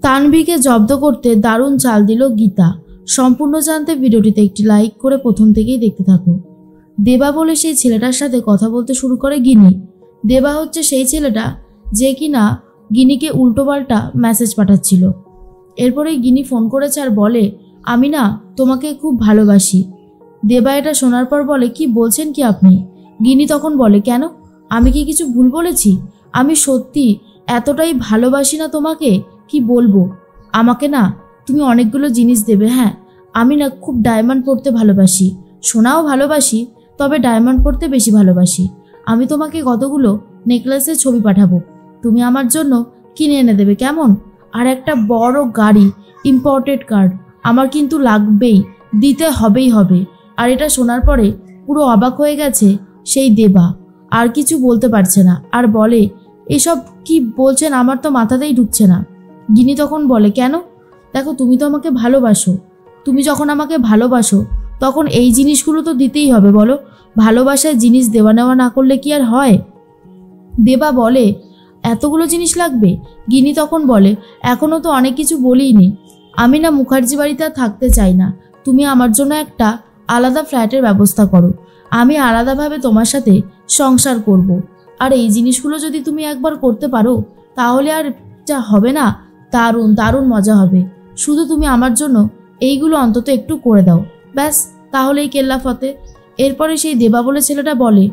তানভীকে জব্দ করতে দারুণ চাল দিল গীতা। সম্পূর্ণ জানতে ভিডিওটিতে একটি লাইক করে প্রথম থেকেই দেখতে থাকো। দেবা বলে সেই ছেলেটার সাথে কথা বলতে শুরু করে গিনি। দেবা হচ্ছে সেই ছেলেটা যে কিনা গিনিকে উল্টোপাল্টা মেসেজ পাঠাচ্ছিল। এরপরেই গিনি ফোন করেছে আর বলে, আমি না তোমাকে খুব ভালোবাসি। দেবা এটা শোনার পর বলে, কি বলছেন কি আপনি? গিনি তখন বলে, কেন, আমি কি কিছু ভুল বলেছি? আমি সত্যি এতটাই ভালোবাসি না তোমাকে, কি বলবো। আমাকে না তুমি অনেকগুলো জিনিস দেবে। হ্যাঁ, আমি না খুব ডায়মন্ড পরতে ভালোবাসি, সোনাও ভালোবাসি, তবে ডায়মন্ড পরতে বেশি ভালোবাসি। আমি তোমাকে কতগুলো নেকলেসের ছবি পাঠাবো, তুমি আমার জন্য কিনে এনে দেবে, কেমন? আর একটা বড় গাড়ি, ইম্পোর্টেড কার আমার কিন্তু লাগবেই, দিতে হবেই হবে। আর এটা শোনার পরে পুরো অবাক হয়ে গেছে সেই দেবা, আর কিছু বলতে পারছে না, আর বলে, এসব কি বলছেন, আমার তো মাথাতেই ঢুকছে না। গিনি তখন বলে, কেন? দেখো, তুমি তো আমাকে ভালোবাসো, তুমি যখন আমাকে ভালোবাসো তখন এই জিনিসগুলো তো দিতেই হবে, বলো। ভালোবাসায় জিনিস দেওয়া নেওয়া না করলে কি আর হয়? দেবা বলে, এতগুলো জিনিস লাগবে? গিনি তখন বলে, এখনও তো অনেক কিছু বলিনি। আমি না মুখার্জি বাড়িতে আর থাকতে চাই না, তুমি আমার জন্য একটা আলাদা ফ্ল্যাটের ব্যবস্থা করো, আমি আলাদাভাবে তোমার সাথে সংসার করব। আর এই জিনিসগুলো যদি তুমি একবার করতে পারো তাহলে আর যা হবে না, দারুণ দারুণ মজা হবে। শুধু তুমি আমার জন্য এইগুলো অন্তত একটু করে দাও, ব্যাস, তাহলেই কেল্লা ফতে। এরপরে সেই দেবা বলে ছেলেটা বলে,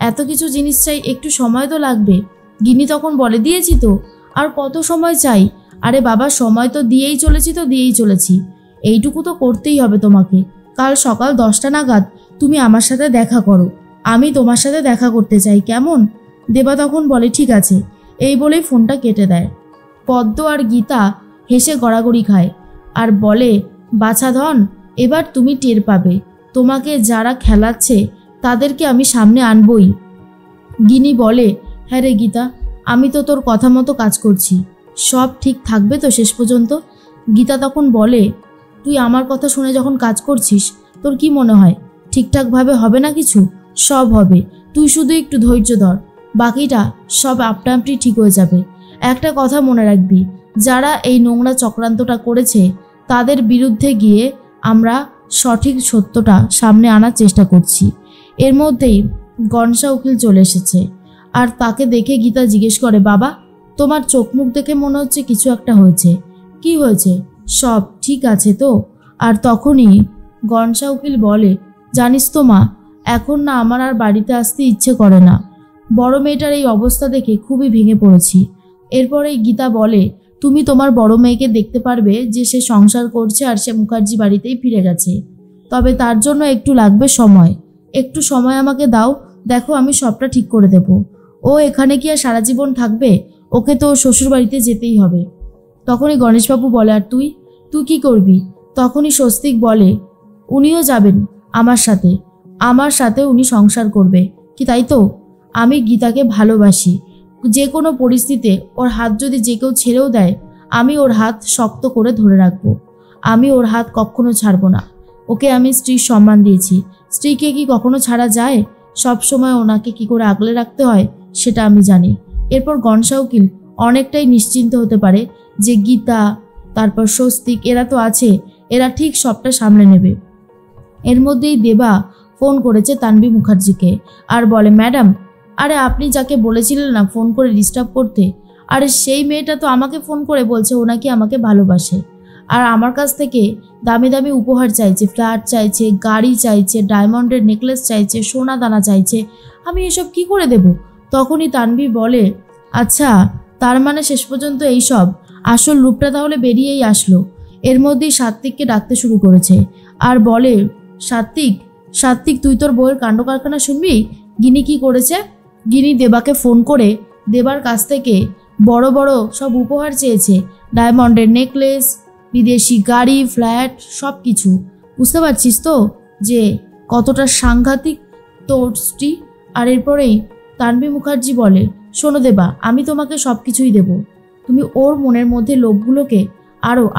এত কিছু জিনিস চাই, একটু সময় তো লাগবে। গিনি তখন বলে, দিয়েছি তো, আর কত সময় চাই? আরে বাবা, সময় তো দিয়েই চলেছি, এইটুকু তো করতেই হবে তোমাকে। কাল সকাল 10টা নাগাদ তুমি আমার সাথে দেখা করো, আমি তোমার সাথে দেখা করতে চাই, কেমন? দেবা তখন বলে, ঠিক আছে। এই বলেই ফোনটা কেটে দেয়। পদ্ম আর গীতা হেসে গড়াগড়ি খায় আর বলে, বাছা ধন, এবার তুমি টের পাবে, তোমাকে যারা খেলাচ্ছে তাদেরকে আমি সামনে আনবই। গিনি বলে, হ্যাঁ রে গীতা, আমি তো তোর কথা মতো কাজ করছি, সব ঠিক থাকবে তো শেষ পর্যন্ত? গীতা তখন বলে, তুই আমার কথা শুনে যখন কাজ করছিস, তোর কি মনে হয় ঠিকঠাকভাবে হবে না কিছু? সব হবে, তুই শুধু একটু ধৈর্য ধর, বাকিটা সব আপনা-আপনি ঠিক হয়ে যাবে। একটা কথা মনে রাখবি, যারা এই নোংরা চক্রান্তটা করেছে তাদের বিরুদ্ধে গিয়ে আমরা সঠিক সত্যটা সামনে আনার চেষ্টা করছি। এর মধ্যেই গনসা উকিল চলে এসেছে আর তাকে দেখে গীতা জিজ্ঞেস করে, বাবা, তোমার চোখ মুখ দেখে মনে হচ্ছে কিছু একটা হয়েছে, কি হয়েছে? সব ঠিক আছে তো? আর তখনই গনসা উকিল বলে, জানিস তো মা, এখন না আমার আর বাড়িতে আসতে ইচ্ছে করে না, বড় মেয়েটার এই অবস্থা দেখে খুবই ভেঙে পড়েছি। এরপরে গীতা বলে, তুমি তোমার বড় মেয়েকে দেখতে পারবে যে সে সংসার করছে আর সে মুখার্জি বাড়িতেই ফিরে গেছে, তবে তার জন্য একটু লাগবে সময়, একটু সময় আমাকে দাও, দেখো আমি সবটা ঠিক করে দেব। ও এখানে কি আর সারা জীবন থাকবে? ওকে তো শ্বশুর বাড়িতে যেতেই হবে। তখনই গণেশবাবু বলে, আর তুই কি করবি? তখনই স্বস্তিক বলে, উনিও যাবেন আমার সাথে উনি সংসার করবে, কি তাই তো? আমি গীতাকে ভালোবাসি, যে কোনো পরিস্থিতিতে ওর হাত যদি যে কেউ ছেড়েও দেয়, আমি ওর হাত শক্ত করে ধরে রাখবো, আমি ওর হাত কখনো ছাড়বো না। ওকে আমি স্ত্রীর সম্মান দিয়েছি, স্ত্রীকে কি কখনো ছাড়া যায়? সব সময় ওনাকে কি করে আগলে রাখতে হয় সেটা আমি জানি। এরপর গনসা উকিল অনেকটাই নিশ্চিন্ত হতে পারে যে গীতা, তারপর স্বস্তিক, এরা তো আছে, এরা ঠিক সবটা সামলে নেবে। এর মধ্যেই দেবা ফোন করেছে তানভী মুখার্জিকে আর বলে, ম্যাডাম, আরে আপনি যাকে বলেছিলেন না ফোন করে ডিস্টার্ব করতে, আরে সেই মেয়েটা তো আমাকে ফোন করে বলছে ও নাকি আমাকে ভালোবাসে, আর আমার কাছ থেকে দামি দামি উপহার চাইছে, ফ্ল্যাট চাইছে, গাড়ি চাইছে, ডায়মন্ডের নেকলেস চাইছে, সোনা দানা চাইছে, আমি এসব কি করে দেব? তখনই তানভী বলে, আচ্ছা, তার মানে শেষ পর্যন্ত এইসব আসল রূপটা তাহলে বেরিয়েই আসলো। এর মধ্যেই সাত্বিককে ডাকতে শুরু করেছে আর বলে, সাত্বিক, তুই তোর বউয়ের কাণ্ড কারখানা শুনবি? গিনি কি করেছে? গিনি দেবাকে ফোন করে দেবার কাছ থেকে বড় বড় সব উপহার চেয়েছে, ডায়মন্ডের নেকলেস, বিদেশি গাড়ি, ফ্ল্যাট, সব কিছু। বুঝতে পারছিস তো যে কতটা সাংঘাতিক তোরটি? আর এরপরেই তানভী মুখার্জি বলে, শোনো দেবা, আমি তোমাকে সব কিছুই দেব, তুমি ওর মনের মধ্যে লোভগুলোকে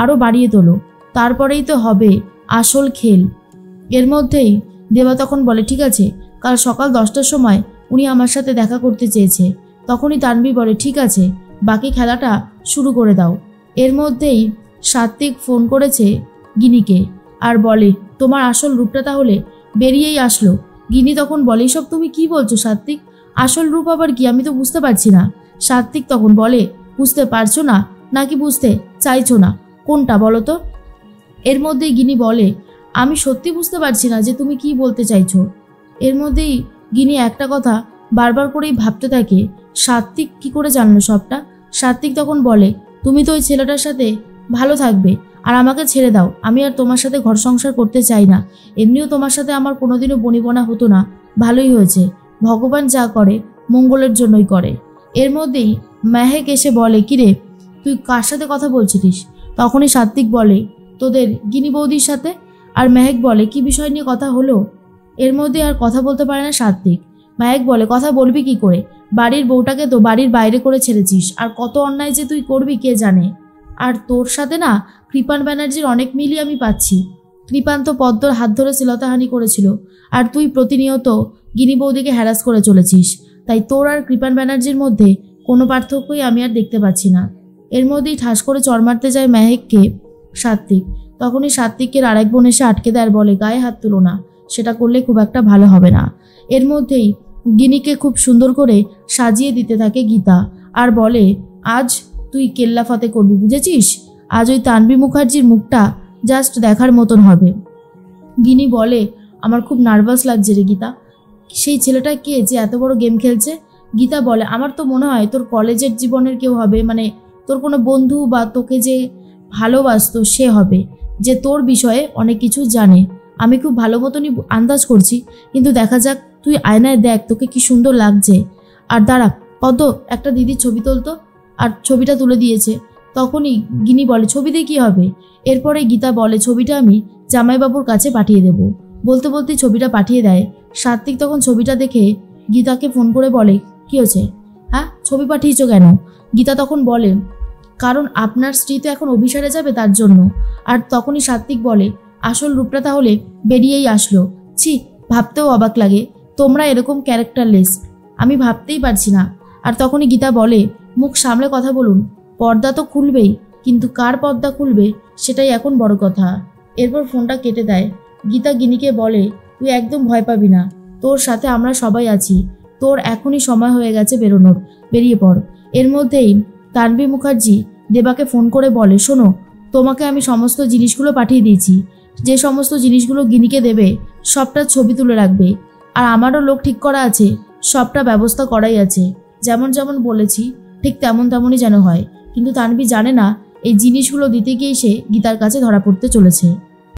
আরও বাড়িয়ে তোলো, তারপরেই তো হবে আসল খেল। এর মধ্যেই দেবা তখন বলে, ঠিক আছে, কাল সকাল 10টার সময় উনি আমার সাথে দেখা করতে চেয়েছে। তখনই তানভী বলে, ঠিক আছে, বাকি খেলাটা শুরু করে দাও। এর মধ্যেই সাত্বিক ফোন করেছে গিনিকে আর বলে তোমার আসল রূপটা তাহলে বেরিয়েই আসলো। গিনি তখন বলে এসব তুমি কি বলছো সাত্বিক, আসল রূপ আবার কি, আমি তো বুঝতে পারছি না। সাত্বিক তখন বলে বুঝতে পারছো না নাকি বুঝতে চাইছো না, কোনটা বলো তো? এর মধ্যেই গিনি বলে আমি সত্যি বুঝতে পারছি না যে তুমি কি বলতে চাইছো। এর মধ্যেই গিনি একটা কথা বারবার করেই ভাবতে থাকে, সাত্বিক কি করে জানলো সবটা। সাত্বিক তখন বলে তুমি তো ওই ছেলেটার সাথে ভালো থাকবে আর আমাকে ছেড়ে দাও, আমি আর তোমার সাথে ঘর সংসার করতে চাই না। এমনিও তোমার সাথে আমার কোনোদিনও বনিবনা হতো না, ভালোই হয়েছে, ভগবান যা করে মঙ্গলের জন্যই করে। এর মধ্যেই মেহেক এসে বলে কিরে তুই কার সাথে কথা বলছিলিস? তখনই সাত্বিক বলে তোদের গিনি বৌদির সাথে। আর মেহেক বলে কি বিষয় নিয়ে কথা হলো? এর মধ্যে আর কথা বলতে পারে না সাত্বিক। মেহেক বলে কথা বলবি কি করে, বাড়ির বউটাকে তো বাড়ির বাইরে করে ছেড়েছিস, আর কত অন্যায় যে তুই করবি কে জানে। আর তোর সাথে না কৃপান ব্যানার্জির অনেক মিলই আমি পাচ্ছি। কৃপান তো পদ্মর হাত ধরে শ্লীলতাহানি করেছিল, আর তুই প্রতিনিয়ত গিনি বৌদিকে হ্যারাস করে চলেছিস। তাই তোর আর কৃপান ব্যানার্জির মধ্যে কোনো পার্থক্যই আমি আর দেখতে পাচ্ছি না। এর মধ্যেই ঠাস করে চড় মারতে যায় মেহেককে সাত্বিক। তখনই সাত্বিকের আরেক বোন এসে আটকে দেয় আর বলে গায়ে হাত তুলো না, সেটা করলে খুব একটা ভালো হবে না। এর মধ্যেই গিনিকে খুব সুন্দর করে সাজিয়ে দিতে থাকে গীতা আর বলে আজ তুই কেল্লাফাতে করবি, বুঝেছিস? আজ ওই তানভি মুখার্জির মুখটা জাস্ট দেখার মতন হবে। গিনি বলে আমার খুব নার্ভাস লাগছে রে গীতা, সেই ছেলেটা কে যে এত বড় গেম খেলছে? গীতা বলে আমার তো মনে হয় তোর কলেজের জীবনের কেউ হবে, মানে তোর কোনো বন্ধু বা তোকে যে ভালোবাসতো সে হবে, যে তোর বিষয়ে অনেক কিছু জানে। আমি খুব ভালো মতনই আন্দাজ করছি, কিন্তু দেখা যাক, তুই আয়নায় দেখ তোকে কি সুন্দর লাগছে। আর দাঁড়া পদ্ম, একটা দিদির ছবি তুলতো। আর ছবিটা তুলে দিয়েছে। তখনই গিনি বলে ছবি দিয়ে কী হবে? এরপরে গীতা বলে ছবিটা আমি জামাইবাবুর কাছে পাঠিয়ে দেব। বলতে বলতেই ছবিটা পাঠিয়ে দেয়। সাত্বিক তখন ছবিটা দেখে গীতাকে ফোন করে বলে কী হয়েছে, হ্যাঁ ছবি পাঠিয়েছো কেন? গীতা তখন বলে কারণ আপনার স্ত্রী তো এখন অভিসারে যাবে তার জন্য। আর তখনই সাত্বিক বলে আসল রূপটা তাহলে বেরিয়েই আসলো। ছি, ভাবতেও অবাক লাগে, তোমরা এরকম ক্যারেক্টারলেস, আমি ভাবতেই পারছি না। আর তখনই গীতা বলে মুখ সামলে কথা বলুন, পর্দা তো খুলবেই, কিন্তু কার পর্দা খুলবে সেটাই এখন বড় কথা। এরপর ফোনটা কেটে দেয়। গীতা গিনিকে বলে তুই একদম ভয় পাবি না, তোর সাথে আমরা সবাই আছি, তোর এখনই সময় হয়ে গেছে বেরোনোর, বেরিয়ে পড়। এর মধ্যেই তানভি মুখার্জি দেবাকে ফোন করে বলে শোনো, তোমাকে আমি সমস্ত জিনিসগুলো পাঠিয়ে দিয়েছি, যে সমস্ত জিনিসগুলো গিনিকে দেবে সবটা ছবি তুলে রাখবে। আর আমারও লোক ঠিক করা আছে, সবটা ব্যবস্থা করাই আছে, যেমন যেমন বলেছি ঠিক তেমন তেমনই যেন হয়। কিন্তু তানভি জানে না এই জিনিসগুলো দিতে গিয়ে সে গীতার কাছে ধরা পড়তে চলেছে।